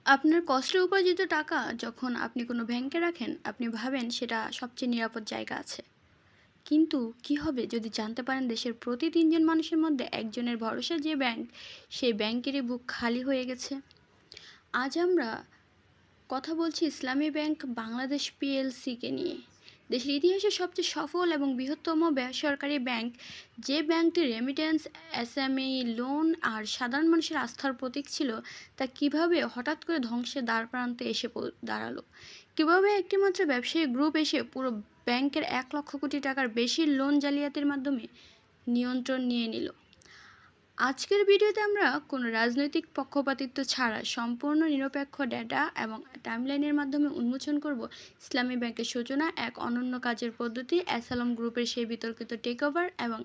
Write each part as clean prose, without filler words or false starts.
আপনার কষ্টে উপার্জিত টাকা যখন আপনি কোনো ব্যাংকে রাখেন, আপনি ভাবেন সেটা সবচেয়ে নিরাপদ জায়গা আছে। কিন্তু কি হবে যদি জানতে পারেন দেশের প্রতি ৩ জন মানুষের মধ্যে একজনের ভরসা যে ব্যাংক, সেই ব্যাংকেরই বুক খালি হয়ে গেছে? আজ আমরা কথা বলছি ইসলামী ব্যাংক বাংলাদেশ পিএলসিকে নিয়ে। দেশের ইতিহাসে সবচেয়ে সফল এবং বৃহত্তম বেসরকারি ব্যাংক, যে ব্যাংকটি রেমিটেন্স, এসএমই, লোন আর সাধারণ মানুষের আস্থার প্রতীক ছিল, তা কিভাবে হঠাৎ করে ধ্বংসের দ্বারপ্রান্তে এসে দাঁড়ালো? কিভাবে একটিমাত্র ব্যবসায়ী গ্রুপ এসে পুরো ব্যাংকের ১ লক্ষ কোটি টাকার বেশি লোন জালিয়াতির মাধ্যমে নিয়ন্ত্রণ নিয়ে নিল? আজকের ভিডিওতে আমরা কোনো রাজনৈতিক পক্ষপাতিত্ব ছাড়া সম্পূর্ণ নিরপেক্ষ ডেটা এবং টাইমলাইনের মাধ্যমে উন্মোচন করব ইসলামী ব্যাংকের সূচনা, এক অনন্য কাজের পদ্ধতি, অ্যাসালম গ্রুপের সেই বিতর্কিত টেকওভার এবং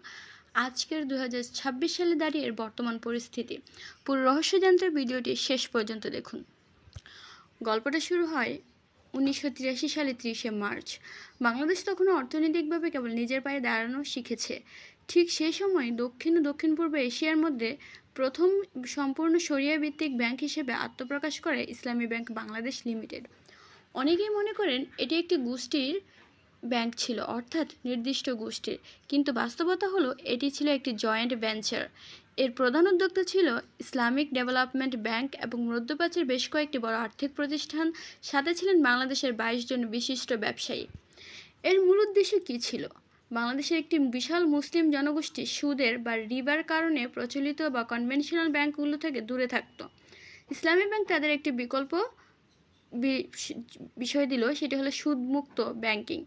আজকের 2026 সালে দাঁড়িয়ে এর বর্তমান পরিস্থিতি। পুরো রহস্য জানতে ভিডিওটি শেষ পর্যন্ত দেখুন। গল্পটা শুরু হয় 1983 সালে 30শে মার্চ। বাংলাদেশ তখনও অর্থনৈতিকভাবে কেবল নিজের পায়ে দাঁড়ানো শিখেছে। ঠিক সেই সময় দক্ষিণ ও দক্ষিণ-পূর্ব এশিয়ার মধ্যে প্রথম সম্পূর্ণ শরিয়া ভিত্তিক ব্যাংক হিসেবে আত্মপ্রকাশ করে ইসলামী ব্যাংক বাংলাদেশ লিমিটেড। অনেকেই মনে করেন এটি একটি গোষ্ঠীর ব্যাংক ছিল, অর্থাৎ নির্দিষ্ট গোষ্ঠীর, কিন্তু বাস্তবতা হলো এটি ছিল একটি জয়েন্ট ভেঞ্চার। এর প্রধান উদ্যোক্তা ছিল ইসলামিক ডেভেলপমেন্ট ব্যাংক এবং মধ্যপ্রাচ্যের বেশ কয়েকটি বড় আর্থিক প্রতিষ্ঠান, সাথে ছিলেন বাংলাদেশের 22 জন বিশিষ্ট ব্যবসায়ী। এর মূল উদ্দেশ্য কী ছিল? বাংলাদেশের একটি বিশাল মুসলিম জনগোষ্ঠী সুদের বা রিবার কারণে প্রচলিত বা কনভেনশনাল ব্যাংকগুলো থেকে দূরে থাকত। ইসলামী ব্যাংক তাদের একটি বিকল্প বিষয় দিল, সেটি হলো সুদমুক্ত ব্যাংকিং।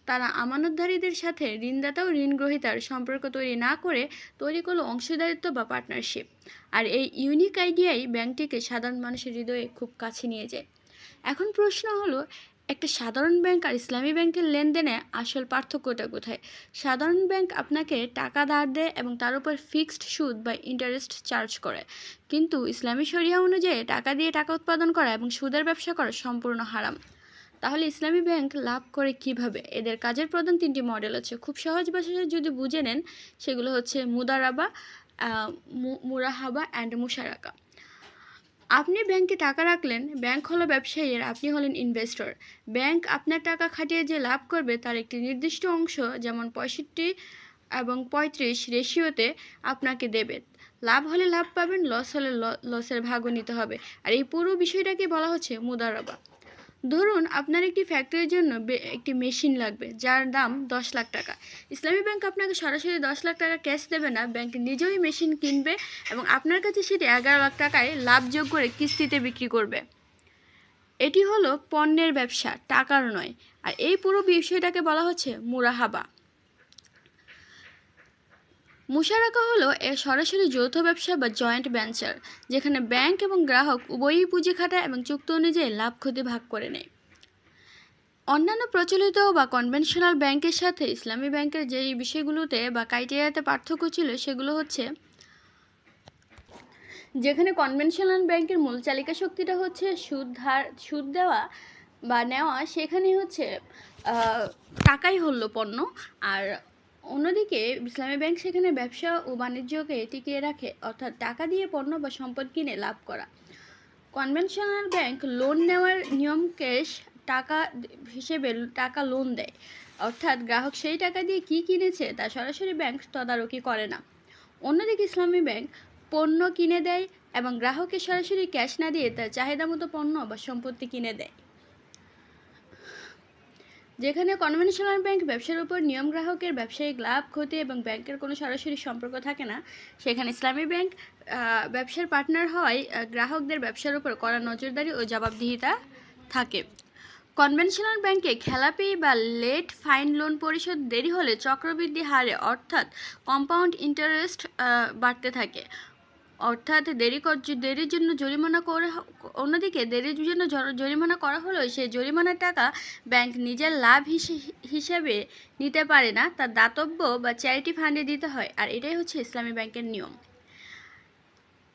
তারা আমানতধারীদের সাথে ঋণদাতা ও ঋণগ্রহীতার সম্পর্ক তৈরি না করে তৈরি করলো অংশীদারিত্ব বা পার্টনারশিপ। আর এই ইউনিক আইডিয়াই ব্যাংকটিকে সাধারণ মানুষের হৃদয়ে খুব কাছে নিয়ে যায়। এখন প্রশ্ন হলো, একটা সাধারণ ব্যাংক আর ইসলামী ব্যাংকের লেনদেনে আসল পার্থক্যটা কোথায়? সাধারণ ব্যাংক আপনাকে টাকা ধার দেয় এবং তার উপর ফিক্সড সুদ বা ইন্টারেস্ট চার্জ করে, কিন্তু ইসলামী শরিয়া অনুযায়ী টাকা দিয়ে টাকা উৎপাদন করা এবং সুদের ব্যবসা করা সম্পূর্ণ হারাম। তাহলে ইসলামী ব্যাংক লাভ করে কিভাবে? এদের কাজের প্রধান 3টি মডেল আছে। খুব সহজ ভাষায় যদি বুঝে নেন, সেগুলো হচ্ছে মুদারাবা, মুরাহাবা অ্যান্ড মুশারাকা। আপনি ব্যাংকে টাকা রাখলেন, ব্যাংক হলো ব্যবসায়ী আর আপনি হলেন ইনভেস্টর। ব্যাংক আপনার টাকা খাটিয়ে যে লাভ করবে তার একটি নির্দিষ্ট অংশ, যেমন 65 এবং 35 রেশিওতে আপনাকে দেবে। লাভ হলে লাভ পাবেন, লস হলে লসের ভাগও নিতে হবে। আর এই পুরো বিষয়টাকে বলা হচ্ছে মুদারাবা। ধরুন আপনার একটি ফ্যাক্টরির জন্য একটি মেশিন লাগবে যার দাম 10 লাখ টাকা। ইসলামী ব্যাংক আপনাকে সরাসরি 10 লাখ টাকা ক্যাশ দেবে না, ব্যাংক নিজেই মেশিন কিনবে এবং আপনার কাছে সেটি 11 লাখ টাকায় লাভযোগ করে কিস্তিতে বিক্রি করবে। এটি হলো পণ্যের ব্যবসা, টাকার নয়। আর এই পুরো বিষয়টাকে বলা হচ্ছে মুরাহাবা। মুশারাকা হলো এর সরাসরি যৌথ ব্যবসা বা জয়েন্ট ভেঞ্চার, যেখানে ব্যাংক এবং গ্রাহক উভয়ই পুঁজি খাটায় এবং চুক্তি অনুযায়ী লাভ ক্ষতি ভাগ করে নেয়। অন্যান্য প্রচলিত বা কনভেনশনাল ব্যাংকের সাথে ইসলামী ব্যাংকের যে বিষয়গুলোতে বা ক্রাইটেরিয়াতে পার্থক্য ছিল, সেগুলো হচ্ছে, যেখানে কনভেনশনাল ব্যাংকের মূল চালিকা শক্তিটা হচ্ছে সুদ দেওয়া বা নেওয়া, সেখানে হচ্ছে টাকাই হলো পণ্য। আর অন্যদিকে ইসলামী ব্যাংক সেখানে ব্যবসা ও বাণিজ্যকে টিকিয়ে রাখে, অর্থাৎ টাকা দিয়ে পণ্য বা সম্পদ কিনে লাভ করা। কনভেনশনাল ব্যাংক লোন নেওয়ার নিয়ম ক্যাশ টাকা হিসেবে টাকা লোন দেয়, অর্থাৎ গ্রাহক সেই টাকা দিয়ে কী কিনেছে তা সরাসরি ব্যাংক তদারকি করে না। অন্যদিকে ইসলামী ব্যাংক পণ্য কিনে দেয় এবং গ্রাহককে সরাসরি ক্যাশ না দিয়ে তার চাহিদা মতো পণ্য বা সম্পত্তি কিনে দেয়। যেখানে কনভেনশনাল ব্যাংক ব্যবসার উপর নিয়ম, গ্রাহকের ব্যবসায়িক লাভ ক্ষতি এবং ব্যাংকের কোনো সরাসরি সম্পর্ক থাকে না, সেখানে ইসলামী ব্যাংক ব্যবসার পার্টনার হওয়ায় গ্রাহকদের ব্যবসার উপর কড়া নজরদারি ও জবাবদিহিতা থাকে। কনভেনশনাল ব্যাংকে খেলাপি বা লেট ফাইন লোন পরিশোধ দেরি হলে চক্রবৃদ্ধি হারে, অর্থাৎ কম্পাউন্ড ইন্টারেস্ট বাড়তে থাকে, অর্থাৎ দেরির জন্য জরিমানা করে। অন্যদিকে দেরির জন্য জরিমানা করা হলেও সেই জরিমানার টাকা ব্যাংক নিজের লাভ হিসেবে নিতে পারে না, তার দাতব্য বা চ্যারিটি ফান্ডে দিতে হয়। আর এটাই হচ্ছে ইসলামী ব্যাংকের নিয়ম।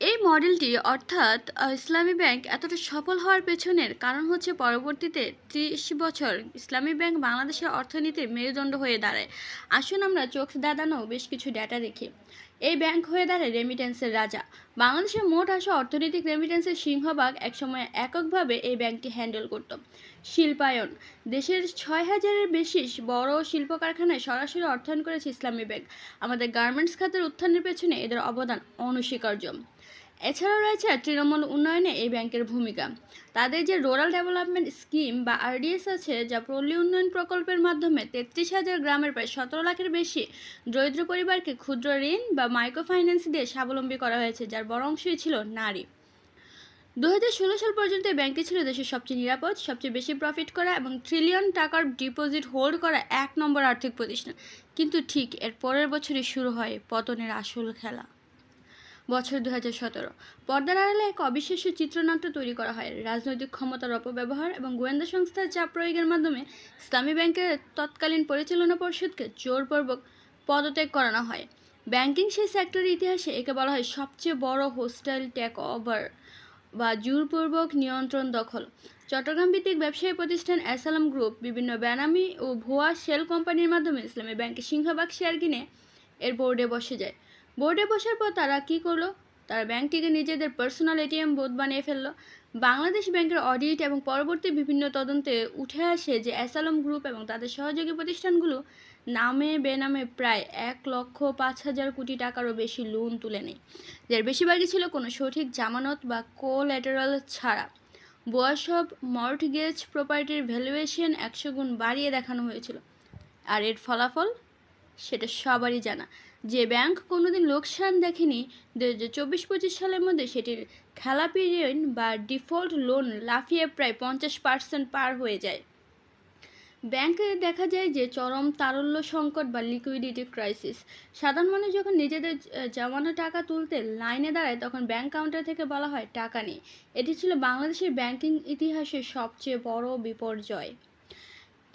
এই মডেলটি, অর্থাৎ ইসলামী ব্যাংক এতটা সফল হওয়ার পেছনের কারণ হচ্ছে পরবর্তীতে 30 বছর ইসলামী ব্যাংক বাংলাদেশের অর্থনীতির মেরুদণ্ড হয়ে দাঁড়ায়। আসুন আমরা চোখ দাঁড়ানো বেশ কিছু ডেটা দেখি। এই ব্যাংক হয়ে দাঁড়ায় রেমিটেন্সের রাজা। বাংলাদেশের মোট আসা অর্থনৈতিক রেমিটেন্সের সিংহভাগ একসময় এককভাবে এই ব্যাংকটি হ্যান্ডেল করত। শিল্পায়ন, দেশের 6,000-এর বেশি বড় শিল্প কারখানায় সরাসরি অর্থায়ন করেছে ইসলামী ব্যাংক। আমাদের গার্মেন্টস খাতের উত্থানের পেছনে এদের অবদান অনস্বীকার্য। এছাড়াও রয়েছে তৃণমূল উন্নয়নে এই ব্যাংকের ভূমিকা। তাদের যে রুরাল ডেভেলপমেন্ট স্কিম বা আরডিএস আছে, যা পল্লী উন্নয়ন প্রকল্পের মাধ্যমে 33,000 গ্রামের প্রায় 17 লাখের বেশি দরিদ্র পরিবারকে ক্ষুদ্র ঋণ বা মাইক্রো ফাইন্যান্স দিয়ে স্বাবলম্বী করা হয়েছে, যার বড় অংশই ছিল নারী। 2016 সাল পর্যন্ত এই ব্যাংকটি ছিল দেশের সবচেয়ে নিরাপদ, সবচেয়ে বেশি প্রফিট করা এবং ট্রিলিয়ন টাকার ডিপোজিট হোল্ড করা 1 নম্বর আর্থিক প্রতিষ্ঠান। কিন্তু ঠিক এর পরের বছরই শুরু হয় পতনের আসল খেলা। বছর 2017, পর্দার আড়ালে এক অবিশ্বাস্য চিত্রনাট্য তৈরি করা হয়। রাজনৈতিক ক্ষমতার অপব্যবহার এবং গোয়েন্দা সংস্থার চাপ প্রয়োগের মাধ্যমে ইসলামী ব্যাংকের তৎকালীন পরিচালনা পরিষদকে জোরপূর্বক পদত্যাগ করানো হয়। ব্যাংকিং সেই সেক্টরের ইতিহাসে একে বলা হয় সবচেয়ে বড় হোস্টাইল টেক ওভার বা জোরপূর্বক নিয়ন্ত্রণ দখল। চট্টগ্রাম ভিত্তিক ব্যবসায়ী প্রতিষ্ঠান অ্যাসালাম গ্রুপ বিভিন্ন বেনামি ও ভুয়া শেল কোম্পানির মাধ্যমে ইসলামী ব্যাংকের সিংহভাগ শেয়ার কিনে এর বোর্ডে বসে যায়। বোর্ডে বসার পর তারা কি করলো? তারা ব্যাংকটিকে নিজেদের পার্সোনাল এটিএম বুথ বানিয়ে ফেললো। বাংলাদেশ ব্যাংকের অডিট এবং পরবর্তী বিভিন্ন তদন্তে উঠে আসে যে অ্যাসালাম গ্রুপ এবং তাদের সহযোগী প্রতিষ্ঠানগুলো নামে বেনামে প্রায় 1,05,000 কোটি টাকারও বেশি লোন তুলে নেয়, যার বেশিরভাগই ছিল কোনো সঠিক জামানত বা কোল্যাটারাল ছাড়া। ভুয়া সব মর্টগেজ প্রপার্টির ভ্যালুয়েশন 100 গুণ বাড়িয়ে দেখানো হয়েছিল। আর এর ফলাফল সেটা সবারই জানা। যে ব্যাংক কোনোদিন লোকসান দেখেনি, 2024-25 সালের মধ্যে সেটির খেলাপি ঋণ বা ডিফল্ট লোন লাফিয়ে প্রায় 50% পার হয়ে যায়। ব্যাংকে দেখা যায় যে চরম তারল্য সংকট বা লিকুইডিটি ক্রাইসিস। সাধারণ মানুষ যখন নিজেদের জমানো টাকা তুলতে লাইনে দাঁড়ায়, তখন ব্যাংক কাউন্টার থেকে বলা হয় টাকা নেই। এটি ছিল বাংলাদেশের ব্যাংকিং ইতিহাসের সবচেয়ে বড় বিপর্যয়।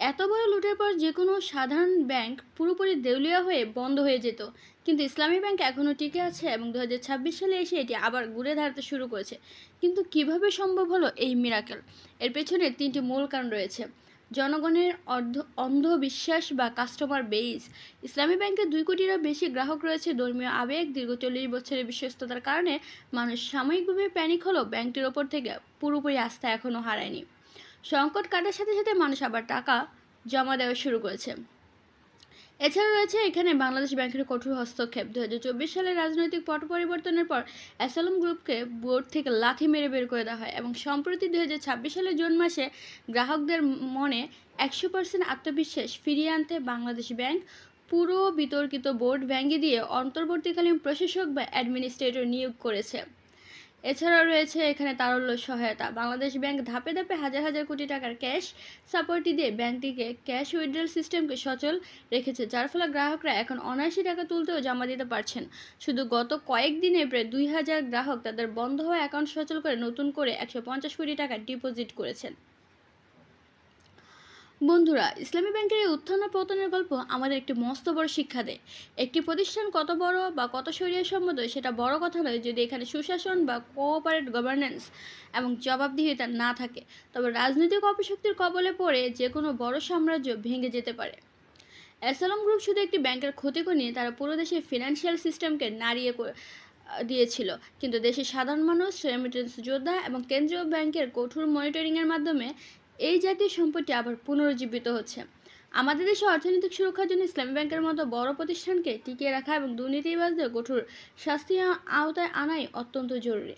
এত বড় লুটের পর যে কোনো সাধারণ ব্যাংক পুরোপুরি দেউলিয়া হয়ে বন্ধ হয়ে যেত, কিন্তু ইসলামী ব্যাংক এখনও টিকে আছে এবং 2026 সালে এসে এটি আবার ঘুরে দাঁড়াতে শুরু করেছে। কিন্তু কিভাবে সম্ভব হলো এই মিরাকেল? এর পেছনে 3টি মূল কারণ রয়েছে। জনগণের অন্ধবিশ্বাস বা কাস্টমার বেইস। ইসলামী ব্যাংকের 2 কোটিরও বেশি গ্রাহক রয়েছে। ধর্মীয় আবেগ, দীর্ঘ 40 বছরের বিশ্বস্ততার কারণে মানুষ সাময়িকভাবে প্যানিক হলেও ব্যাংকটির ওপর থেকে পুরোপুরি আস্থা এখনও হারায়নি। সংকট কাটার সাথে সাথে মানুষ আবার টাকা জমা দেওয়া শুরু করেছে। এছাড়া রয়েছে এখানে বাংলাদেশ ব্যাংকের কঠোর হস্তক্ষেপ। 2024 সালের রাজনৈতিক পট পরিবর্তনের পর অ্যাসালাম গ্রুপকে বোর্ড থেকে লাথি মেরে বের করে দেওয়া হয় এবং সম্প্রতি 2026 সালের জুন মাসে গ্রাহকদের মনে 100% আত্মবিশ্বাস ফিরিয়ে আনতে বাংলাদেশ ব্যাংক পুরো বিতর্কিত বোর্ড ভেঙে দিয়ে অন্তর্বর্তীকালীন প্রশাসক বা অ্যাডমিনিস্ট্রেটর নিয়োগ করেছে। এছাড়াও রয়েছে এখানে তারল্য সহায়তা। বাংলাদেশ ব্যাংক ধাপে ধাপে হাজার হাজার কোটি টাকার ক্যাশ সাপোর্টই দিয়ে ব্যাংকটিকে ক্যাশ উইথড্রল সিস্টেমকে সচল রেখেছে, যার ফলে গ্রাহকরা এখন অনায়াসে টাকা তুলতেও জমা দিতে পারছেন। শুধু গত কয়েকদিনে প্রায় 2,000 গ্রাহক তাদের বন্ধ হওয়া অ্যাকাউন্ট সচল করে নতুন করে 150 কোটি টাকা ডিপোজিট করেছেন। বন্ধুরা, ইসলামী ব্যাংকের এই উত্থান ও পতনের গল্প আমাদের একটি মস্ত বড় শিক্ষা দেয়। একটি প্রতিষ্ঠান কত বড় বা কত শরিয়াসম্মত সেটা বড় কথা নয়, যদি এখানে সুশাসন বা কোঅপারেট গভর্নেন্স এবং জবাবদিহিতা না থাকে, তবে রাজনৈতিক অপশক্তির কবলে পড়ে যে কোনো বড় সাম্রাজ্য ভেঙে যেতে পারে। অ্যাসালাম গ্রুপ শুধু একটি ব্যাংকের ক্ষতি করেনি, তারা পুরো দেশের ফিনান্সিয়াল সিস্টেমকে নাড়িয়ে দিয়েছিল। কিন্তু দেশের সাধারণ মানুষ, রেমিটেন্স যোদ্ধা এবং কেন্দ্রীয় ব্যাংকের কঠোর মনিটরিংয়ের মাধ্যমে এই জাতীয় সম্পত্তি আবার পুনরুজ্জীবিত হচ্ছে। আমাদের দেশে অর্থনৈতিক সুরক্ষার জন্য ইসলামী ব্যাংকের মতো বড় প্রতিষ্ঠানকে টিকিয়ে রাখা এবং দুর্নীতিবাজদের কঠোর শাস্তির আওতায় আনাই অত্যন্ত জরুরি।